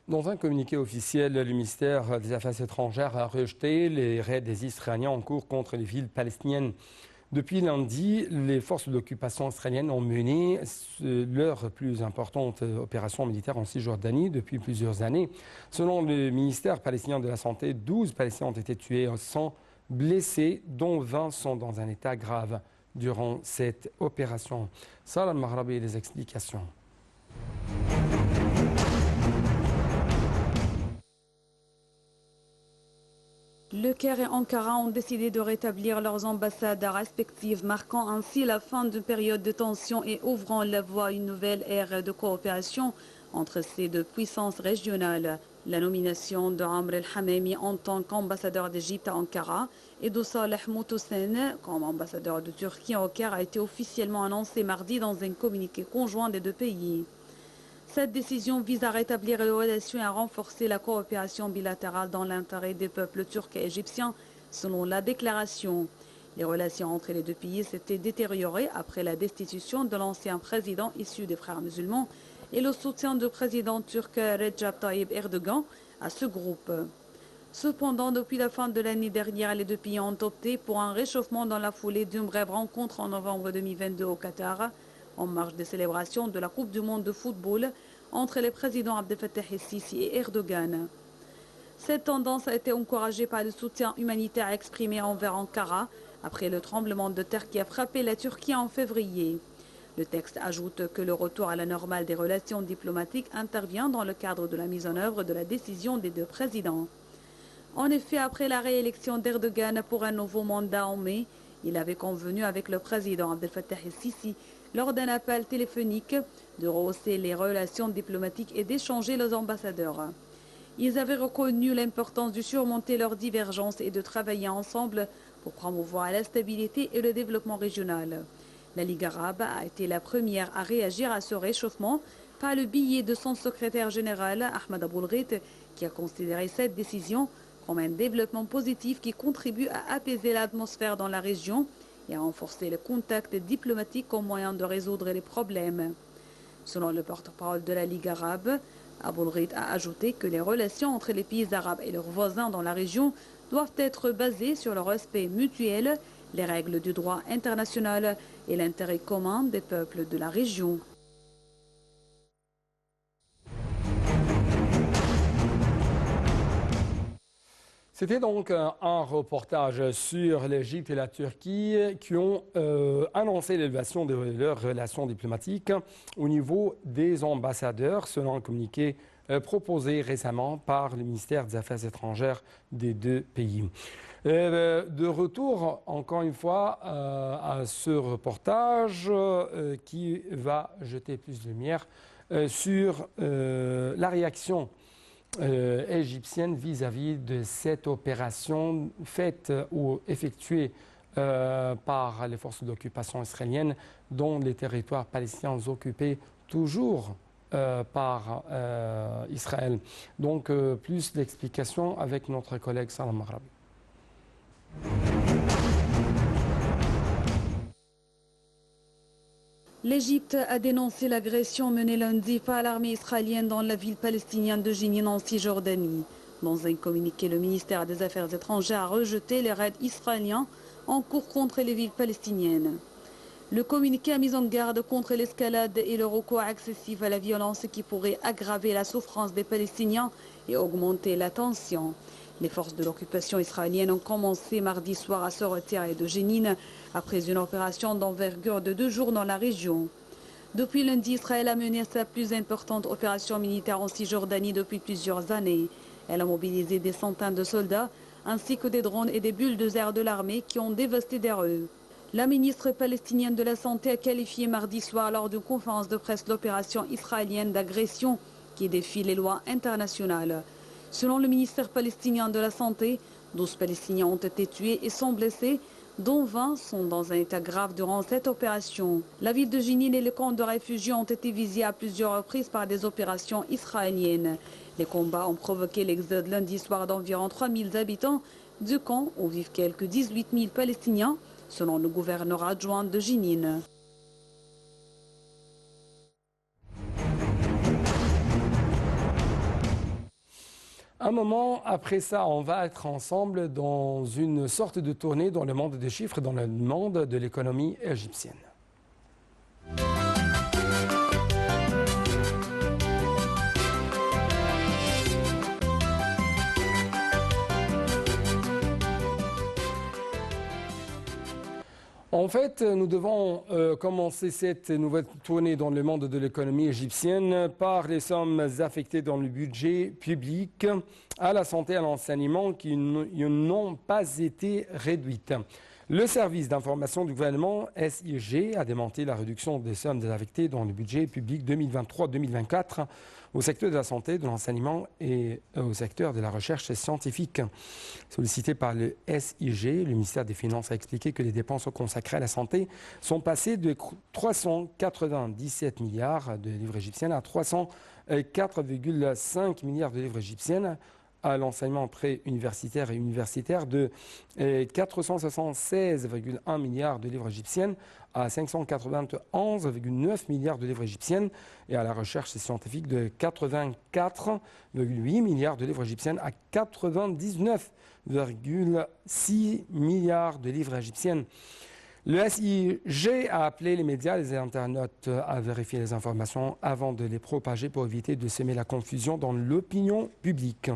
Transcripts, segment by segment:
Dans un communiqué officiel, le ministère des Affaires étrangères a rejeté les raids des Israéliens en cours contre les villes palestiniennes. Depuis lundi, les forces d'occupation israéliennes ont mené leur plus importante opération militaire en Cisjordanie depuis plusieurs années. Selon le ministère palestinien de la Santé, 12 Palestiniens ont été tués, 100 blessés, dont 20 sont dans un état grave durant cette opération. Salam Mahrabi, les explications. Le Caire et Ankara ont décidé de rétablir leurs ambassades respectives, marquant ainsi la fin d'une période de tension et ouvrant la voie à une nouvelle ère de coopération entre ces deux puissances régionales. La nomination de Amr el-Hamami en tant qu'ambassadeur d'Égypte à Ankara et de Saleh Moutoussen comme ambassadeur de Turquie au Caire a été officiellement annoncée mardi dans un communiqué conjoint des deux pays. Cette décision vise à rétablir les relations et à renforcer la coopération bilatérale dans l'intérêt des peuples turcs et égyptiens, selon la déclaration. Les relations entre les deux pays s'étaient détériorées après la destitution de l'ancien président issu des Frères musulmans et le soutien du président turc Recep Tayyip Erdogan à ce groupe. Cependant, depuis la fin de l'année dernière, les deux pays ont opté pour un réchauffement dans la foulée d'une brève rencontre en novembre 2022 au Qatar, en marge des célébrations de la Coupe du monde de football entre les présidents Abdel Fattah el-Sisi et Erdogan. Cette tendance a été encouragée par le soutien humanitaire exprimé envers Ankara après le tremblement de terre qui a frappé la Turquie en février. Le texte ajoute que le retour à la normale des relations diplomatiques intervient dans le cadre de la mise en œuvre de la décision des deux présidents. En effet, après la réélection d'Erdogan pour un nouveau mandat en mai, il avait convenu avec le président Abdel Fattah el-Sisi lors d'un appel téléphonique de rehausser les relations diplomatiques et d'échanger les ambassadeurs. Ils avaient reconnu l'importance de surmonter leurs divergences et de travailler ensemble pour promouvoir la stabilité et le développement régional. La Ligue arabe a été la première à réagir à ce réchauffement par le biais de son secrétaire général Ahmed Aboulghit, qui a considéré cette décision comme un développement positif qui contribue à apaiser l'atmosphère dans la région et à renforcer les contacts diplomatiques comme moyen de résoudre les problèmes. Selon le porte-parole de la Ligue arabe, Aboulghit a ajouté que les relations entre les pays arabes et leurs voisins dans la région doivent être basées sur le respect mutuel, les règles du droit international et l'intérêt commun des peuples de la région. C'était donc un reportage sur l'Égypte et la Turquie qui ont annoncé l'élévation de leurs relations diplomatiques au niveau des ambassadeurs, selon un communiqué proposé récemment par le ministère des Affaires étrangères des deux pays. De retour, encore une fois, à ce reportage qui va jeter plus de lumière sur la réaction égyptienne vis-à-vis de cette opération faite ou effectuée par les forces d'occupation israéliennes dans les territoires palestiniens occupés toujours par Israël. Donc plus d'explications avec notre collègue Salam Mahrabi. L'Égypte a dénoncé l'agression menée lundi par l'armée israélienne dans la ville palestinienne de Jenin en Cisjordanie. Dans un communiqué, le ministère des Affaires étrangères a rejeté les raids israéliens en cours contre les villes palestiniennes. Le communiqué a mis en garde contre l'escalade et le recours excessif à la violence qui pourrait aggraver la souffrance des Palestiniens et augmenter la tension. Les forces de l'occupation israélienne ont commencé mardi soir à se retirer de Jenin après une opération d'envergure de 2 jours dans la région. Depuis lundi, Israël a mené sa plus importante opération militaire en Cisjordanie depuis plusieurs années. Elle a mobilisé des centaines de soldats ainsi que des drones et des bulldozers de l'armée qui ont dévasté des rues. La ministre palestinienne de la Santé a qualifié mardi soir lors d'une conférence de presse l'opération israélienne d'agression qui défie les lois internationales. Selon le ministère palestinien de la Santé, 12 Palestiniens ont été tués et sont blessés, dont 20 sont dans un état grave durant cette opération. La ville de Jenin et les camps de réfugiés ont été visés à plusieurs reprises par des opérations israéliennes. Les combats ont provoqué l'exode lundi soir d'environ 3000 habitants du camp où vivent quelques 18 000 Palestiniens, selon le gouverneur adjoint de Jenin. Un moment après ça, on va être ensemble dans une sorte de tournée dans le monde des chiffres, dans le monde de l'économie égyptienne. En fait, nous devons commencer cette nouvelle tournée dans le monde de l'économie égyptienne par les sommes affectées dans le budget public à la santé et à l'enseignement qui n'ont pas été réduites. Le service d'information du gouvernement, SIG, a démenti la réduction des sommes affectées dans le budget public 2023-2024 au secteur de la santé, de l'enseignement et au secteur de la recherche scientifique. Sollicité par le SIG, le ministère des Finances a expliqué que les dépenses consacrées à la santé sont passées de 397 milliards de livres égyptiennes à 304,5 milliards de livres égyptiennes, à l'enseignement pré-universitaire et universitaire de 476,1 milliards de livres égyptiennes à 591,9 milliards de livres égyptiennes et à la recherche scientifique de 84,8 milliards de livres égyptiennes à 99,6 milliards de livres égyptiennes. Le SIG a appelé les médias et les internautes à vérifier les informations avant de les propager pour éviter de semer la confusion dans l'opinion publique.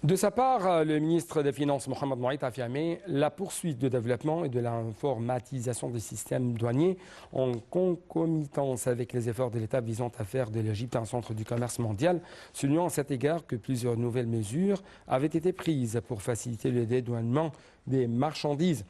De sa part, le ministre des Finances, Mohamed Mouaït, a affirmé la poursuite du développement et de l'informatisation des systèmes douaniers en concomitance avec les efforts de l'État visant à faire de l'Égypte un centre du commerce mondial, soulignant à cet égard que plusieurs nouvelles mesures avaient été prises pour faciliter le dédouanement des marchandises.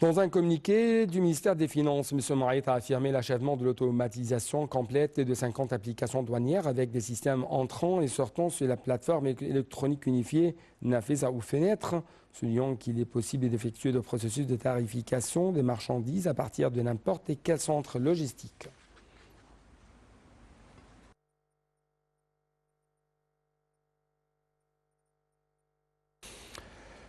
Dans un communiqué du ministère des Finances, M. Mouaït a affirmé l'achèvement de l'automatisation complète de 50 applications douanières avec des systèmes entrant et sortant sur la plateforme électronique unifiée Nafesa ou Fenêtre, soulignant qu'il est possible d'effectuer le processus de tarification des marchandises à partir de n'importe quel centre logistique.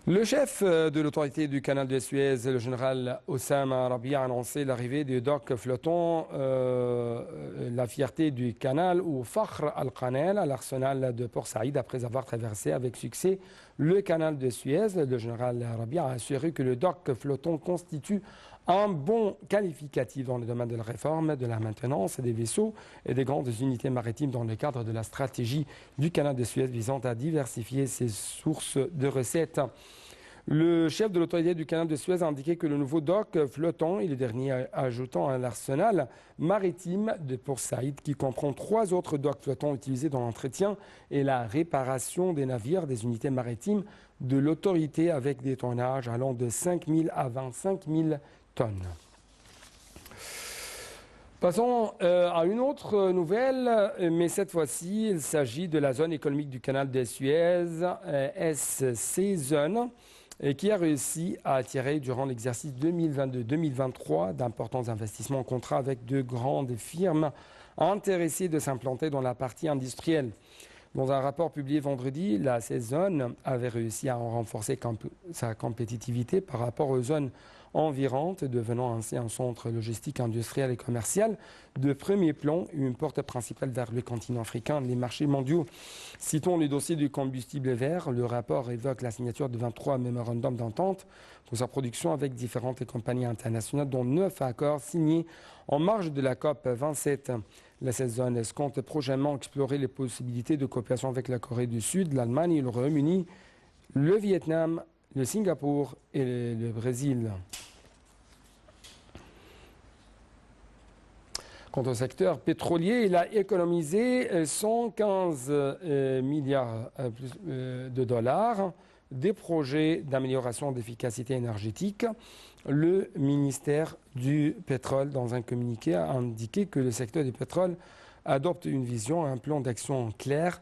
Le chef de l'autorité du canal de Suez, le général Oussama Rabia, a annoncé l'arrivée du dock flottant la fierté du canal ou Fakhr al-Qanal à l'arsenal de Port Saïd après avoir traversé avec succès le canal de Suez. Le général Rabia a assuré que le dock flottant constitue un bon qualificatif dans le domaine de la réforme, de la maintenance des vaisseaux et des grandes unités maritimes dans le cadre de la stratégie du canal de Suez visant à diversifier ses sources de recettes. Le chef de l'autorité du canal de Suez a indiqué que le nouveau dock flottant est le dernier ajoutant à l'arsenal maritime de Port Saïd qui comprend 3 autres docks flottants utilisés dans l'entretien et la réparation des navires des unités maritimes de l'autorité avec des tonnages allant de 5 000 à 25 000 tonnes. Passons à une autre nouvelle, mais cette fois-ci, il s'agit de la zone économique du canal de Suez, SC Zone, qui a réussi à attirer durant l'exercice 2022-2023 d'importants investissements en contrat avec de grandes firmes intéressées de s'implanter dans la partie industrielle. Dans un rapport publié vendredi, la Zone avait réussi à renforcer sa compétitivité par rapport aux zones environnantes, devenant ainsi un centre logistique, industriel et commercial de premier plan, une porte principale vers le continent africain, les marchés mondiaux. Citons le dossier du combustible vert. Le rapport évoque la signature de 23 mémorandums d'entente pour sa production avec différentes compagnies internationales, dont 9 accords signés en marge de la COP 27. La Zone compte prochainement explorer les possibilités de coopération avec la Corée du Sud, l'Allemagne, le Royaume-Uni, le Vietnam, le Singapour et le Brésil. Quant au secteur pétrolier, il a économisé 115 milliards de dollars des projets d'amélioration d'efficacité énergétique. Le ministère du pétrole, dans un communiqué, a indiqué que le secteur du pétrole adopte une vision et un plan d'action clair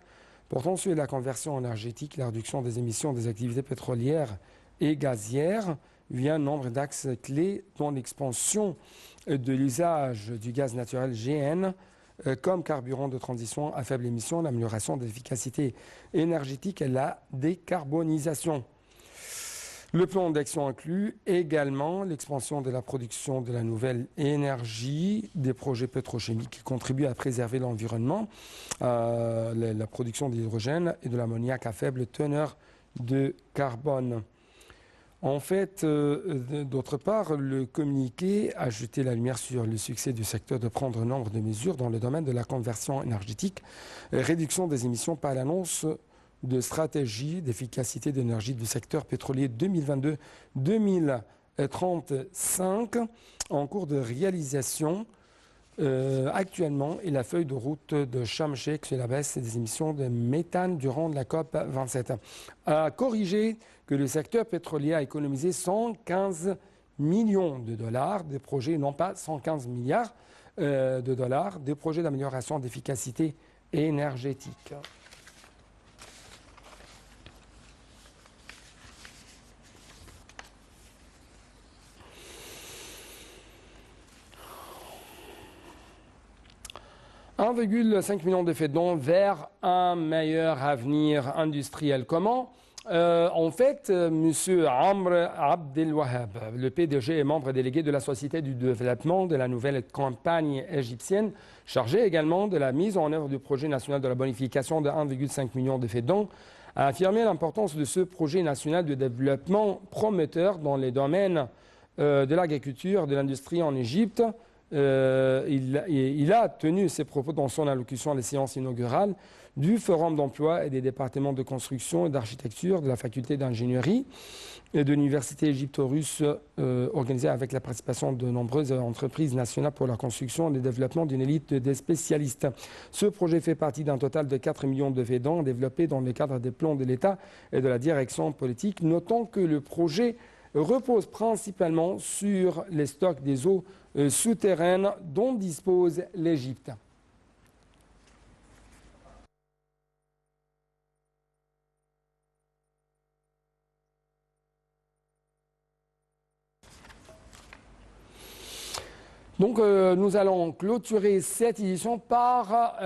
portant sur la conversion énergétique, la réduction des émissions des activités pétrolières et gazières via un nombre d'axes clés dont l'expansion de l'usage du gaz naturel GN comme carburant de transition à faible émission, l'amélioration de l'efficacité énergétique et la décarbonisation. Le plan d'action inclut également l'expansion de la production de la nouvelle énergie, des projets pétrochimiques qui contribuent à préserver l'environnement, la production d'hydrogène et de l'ammoniac à faible teneur de carbone. En fait, d'autre part, le communiqué a jeté la lumière sur le succès du secteur de prendre nombre de mesures dans le domaine de la conversion énergétique, réduction des émissions par l'annonce de stratégie d'efficacité d'énergie du secteur pétrolier 2022-2035 en cours de réalisation actuellement et la feuille de route de Sharm el-Sheikh sur la baisse des émissions de méthane durant la COP 27 a corrigé que le secteur pétrolier a économisé 115 millions de dollars de projets, non pas 115 milliards de dollars, de projets d'amélioration d'efficacité énergétique. « 1,5 million de faits de dons vers un meilleur avenir industriel. » Comment ? En fait, M. Amr Abdelwahab, le PDG et membre délégué de la Société du développement de la nouvelle campagne égyptienne, chargé également de la mise en œuvre du projet national de la bonification de 1,5 million de faits de dons, a affirmé l'importance de ce projet national de développement prometteur dans les domaines de l'agriculture, de l'industrie en Égypte. Il a tenu ses propos dans son allocution à la séance inaugurale du Forum d'emploi et des départements de construction et d'architecture de la faculté d'ingénierie et de l'université égypto-russe organisée avec la participation de nombreuses entreprises nationales pour la construction et le développement d'une élite des spécialistes. Ce projet fait partie d'un total de 4 millions de faits de dons développés dans le cadre des plans de l'État et de la direction politique. Notons que le projet repose principalement sur les stocks des eaux souterraines dont dispose l'Égypte. Donc nous allons clôturer cette édition par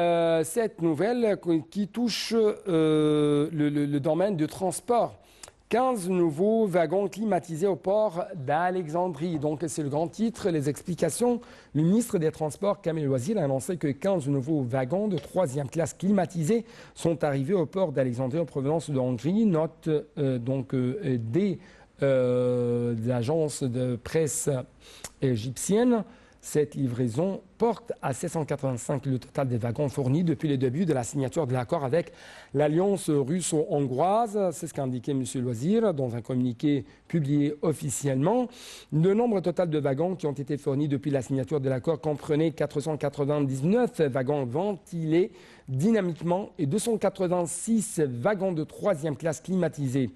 cette nouvelle qui touche le domaine du transport. 15 nouveaux wagons climatisés au port d'Alexandrie. Donc c'est le grand titre, les explications. Le ministre des Transports, Kamel Wazir, a annoncé que 15 nouveaux wagons de 3e classe climatisés sont arrivés au port d'Alexandrie en provenance de Hongrie. Note des agences de presse égyptiennes. Cette livraison porte à 785 le total des wagons fournis depuis le début de la signature de l'accord avec l'Alliance russo-hongroise. C'est ce qu'a indiqué M. Loisir dans un communiqué publié officiellement. Le nombre total de wagons qui ont été fournis depuis la signature de l'accord comprenait 499 wagons ventilés dynamiquement et 286 wagons de 3e classe climatisés.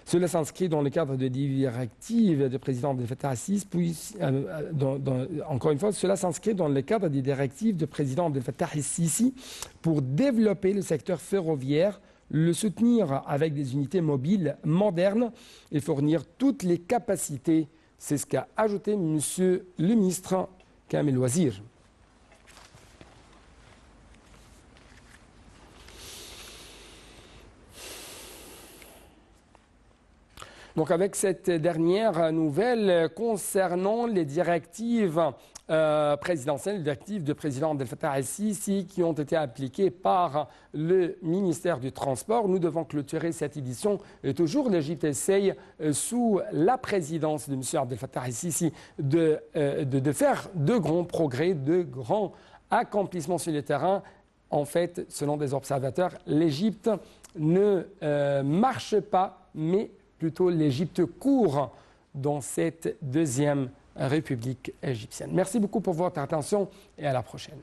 Cela s'inscrit dans le cadre de directives du président Abdel Fattah al-Sisi. Encore une fois, cela s'inscrit dans le cadre des directives du président Abdel Fattah al-Sisi pour développer le secteur ferroviaire, le soutenir avec des unités mobiles modernes et fournir toutes les capacités. C'est ce qu'a ajouté M. le ministre Kamel Wazir. Donc avec cette dernière nouvelle concernant les directives présidentielles, les directives du président Abdel Fattah al-Sisi qui ont été appliquées par le ministère du Transport, nous devons clôturer cette édition. Et toujours l'Égypte essaye, sous la présidence de M. Abdel Fattah al-Sisi, de faire de grands progrès, de grands accomplissements sur le terrain. En fait, selon des observateurs, l'Égypte ne marche pas, mais plutôt l'Égypte court dans cette deuxième république égyptienne. Merci beaucoup pour votre attention et à la prochaine.